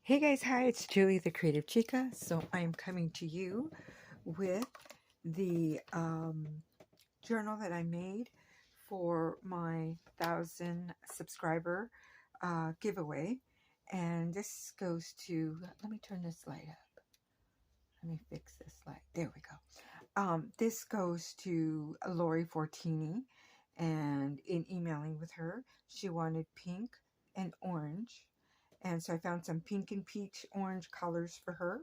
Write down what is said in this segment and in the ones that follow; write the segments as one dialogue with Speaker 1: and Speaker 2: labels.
Speaker 1: Hey guys, hi, it's Julie the Creative Chica. So I am coming to you with the journal that I made for my 1,000 subscriber giveaway. And this goes to, let me turn this light up. Let me fix this light. There we go. This goes to Lori Fortini. And in emailing with her, she wanted pink and orange. And so I found some pink and peach orange colors for her.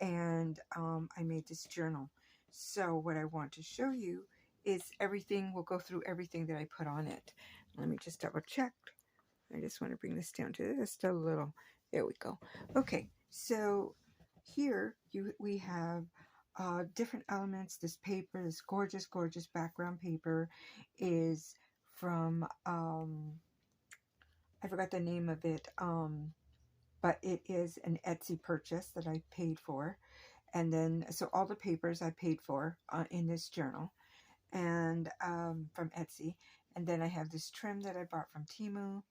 Speaker 1: And I made this journal. So what I want to show you is everything. We'll go through everything that I put on it. Let me just double check. I just want to bring this down to just a little. There we go. Okay, so here we have different elements. This paper, this gorgeous, gorgeous background paper is from, I forgot the name of it, but it is an Etsy purchase that I paid for. And then, so all the papers I paid for in this journal, and from Etsy. And then I have this trim that I bought from Temu,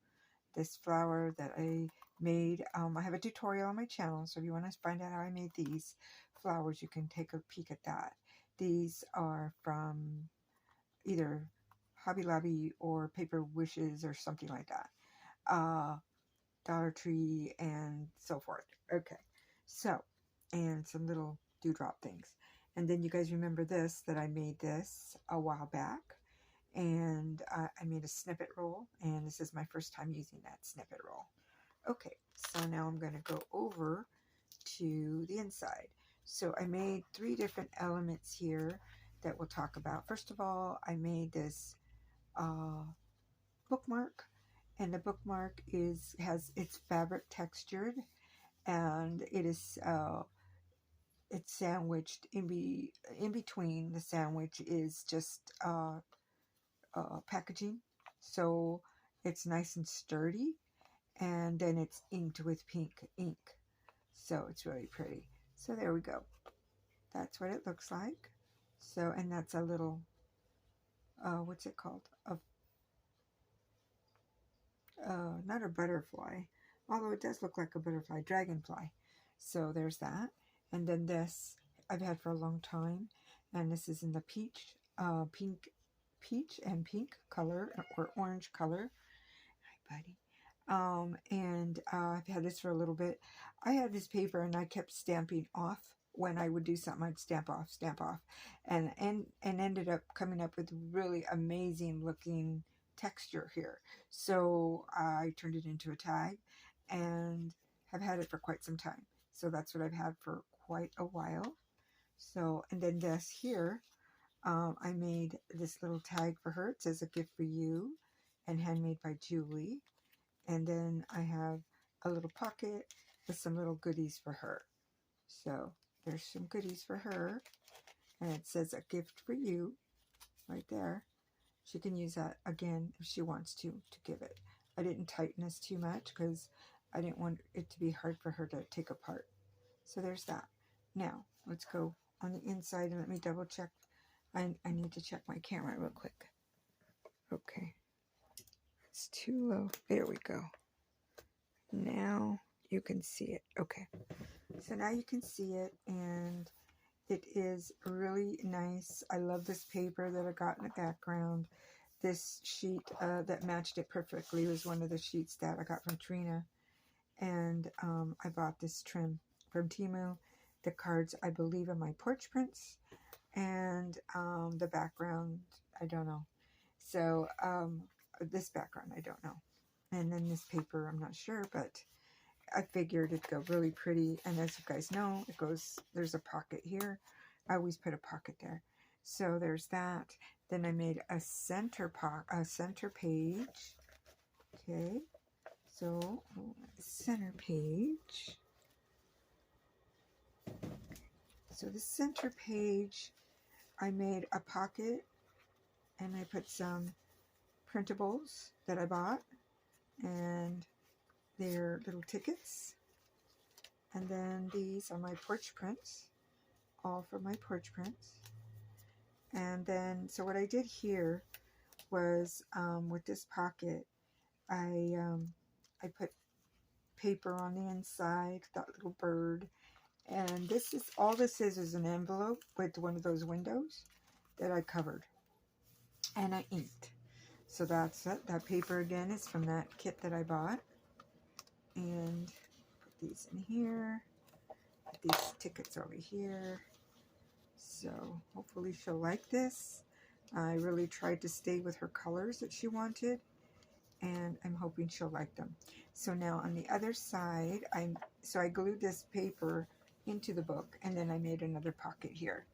Speaker 1: this flower that I made. I have a tutorial on my channel, so if you want to find out how I made these flowers, you can take a peek at that. These are from either Hobby Lobby or Paper Wishes or something like that. Dollar Tree and so forth. Okay, so, and some little dewdrop things. And then you guys remember this, that I made this a while back. And I made a snippet roll, and this is my first time using that snippet roll. Okay, so now I'm going to go over to the inside. So I made 3 different elements here that we'll talk about. First of all, I made this bookmark, and the bookmark has its fabric textured, and it is it's sandwiched in between. The sandwich is just packaging, so it's nice and sturdy, and then it's inked with pink ink, so it's really pretty. So there we go. That's what it looks like. So, and that's a little what's it called, not a butterfly, although it does look like a butterfly, dragonfly. So there's that. And then this I've had for a long time, and this is in the peach and pink color, or orange color. Hi, buddy. And I've had this for a little bit. I had this paper, and I kept stamping off. When I would do something, I'd stamp off, and ended up coming up with really amazing looking texture here. So I turned it into a tag, and have had it for quite some time. So that's what I've had for quite a while. So, and then this here, I made this little tag for her. It says, "A gift for you," and handmade by Julie. And then I have a little pocket with some little goodies for her. So there's some goodies for her. And it says, "A gift for you," right there. She can use that again if she wants to give it. I didn't tighten this too much because I didn't want it to be hard for her to take apart. So there's that. Now, let's go on the inside, and let me double check. I need to check my camera real quick. Okay. It's too low. There we go. Now you can see it. Okay, so now you can see it, and it is really nice. I love this paper that I got in the background. This sheet that matched it perfectly was one of the sheets that I got from Trina, and I bought this trim from Temu. The cards, I believe, are my porch prints, and the background, I don't know. So this background, I don't know. And then this paper, I'm not sure, but I figured it'd go really pretty. And as you guys know, it goes, there's a pocket here. I always put a pocket there. So there's that. Then I made a center page. Okay. So center page. So the center page, I made a pocket, and I put some printables that I bought, and they're little tickets. And then these are my porch prints, all for my porch prints. And then, so what I did here was, with this pocket, I put paper on the inside, that little bird. And this is, all this is an envelope with one of those windows that I covered. And I inked. So that's it. That paper again is from that kit that I bought. And put these in here. Put these tickets over here. So hopefully she'll like this. I really tried to stay with her colors that she wanted, and I'm hoping she'll like them. So now on the other side, I glued this paper into the book, and then I made another pocket here.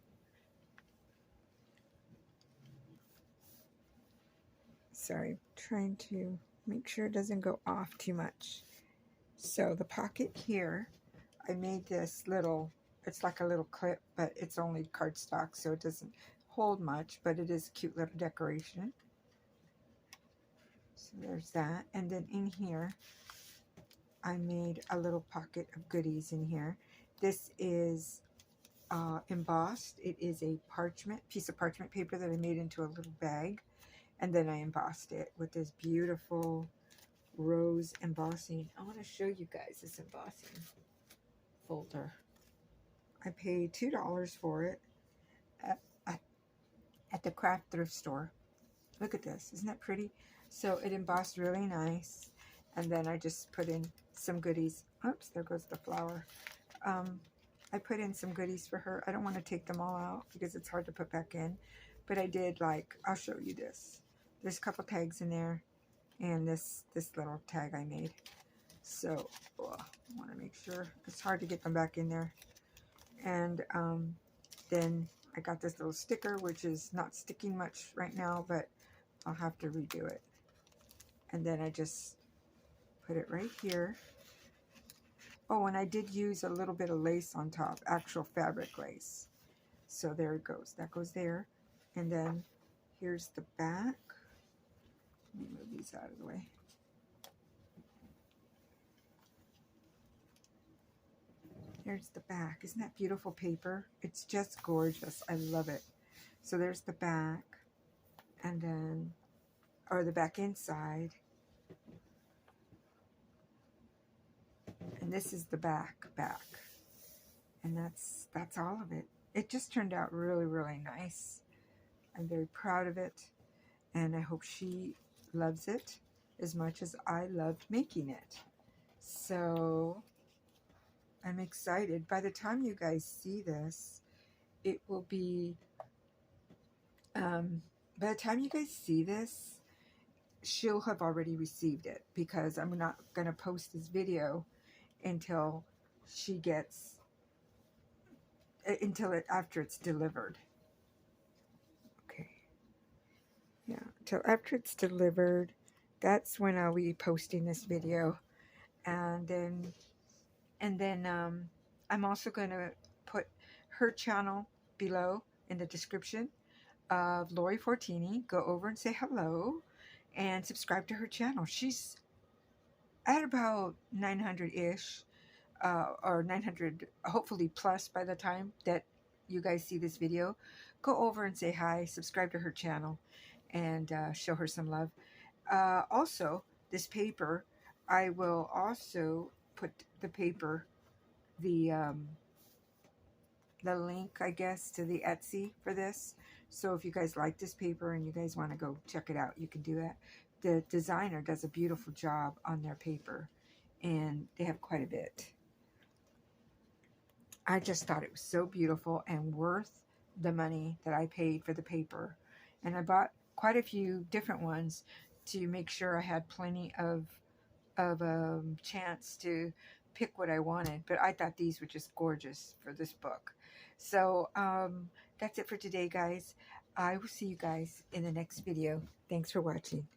Speaker 1: Sorry, trying to make sure it doesn't go off too much. So the pocket here, I made this little, it's like a little clip, but it's only cardstock, so it doesn't hold much, but it is a cute little decoration. So there's that. And then in here, I made a little pocket of goodies in here. This is embossed. It is a piece of parchment paper that I made into a little bag. And then I embossed it with this beautiful rose embossing. I want to show you guys this embossing folder. I paid $2 for it at the craft thrift store. Look at this. Isn't that pretty? So it embossed really nice. And then I just put in some goodies. Oops, there goes the flower. I put in some goodies for her. I don't want to take them all out because it's hard to put back in. But I did, like, I'll show you this. There's a couple tags in there. And this little tag I made. So I want to make sure. It's hard to get them back in there. And then I got this little sticker, which is not sticking much right now, but I'll have to redo it. And then I just put it right here. Oh, and I did use a little bit of lace on top, actual fabric lace. So there it goes. That goes there. And then here's the back. Let me move these out of the way. There's the back. Isn't that beautiful paper? It's just gorgeous. I love it. So there's the back. And then, or the back inside. And this is the back. And that's all of it. It just turned out really, really nice. I'm very proud of it. And I hope she loves it as much as I loved making it. So I'm excited. By the time you guys see this, it will be, by the time you guys see this, she'll have already received it, because I'm not going to post this video until she gets, after it's delivered. Okay. Yeah, until after it's delivered, that's when I'll be posting this video. And then I'm also going to put her channel below in the description of Lori Fortini. Go over and say hello and subscribe to her channel. She's at about 900-ish, or 900, hopefully plus by the time that you guys see this video. Go over and say hi, subscribe to her channel, and show her some love. Also, this paper, I will also put the paper, the link, I guess, to the Etsy for this. So if you guys like this paper and you guys want to go check it out, you can do that. The designer does a beautiful job on their paper, and they have quite a bit. I just thought it was so beautiful and worth the money that I paid for the paper. And I bought quite a few different ones to make sure I had plenty of chance to pick what I wanted. But I thought these were just gorgeous for this book. So that's it for today, guys. I will see you guys in the next video. Thanks for watching.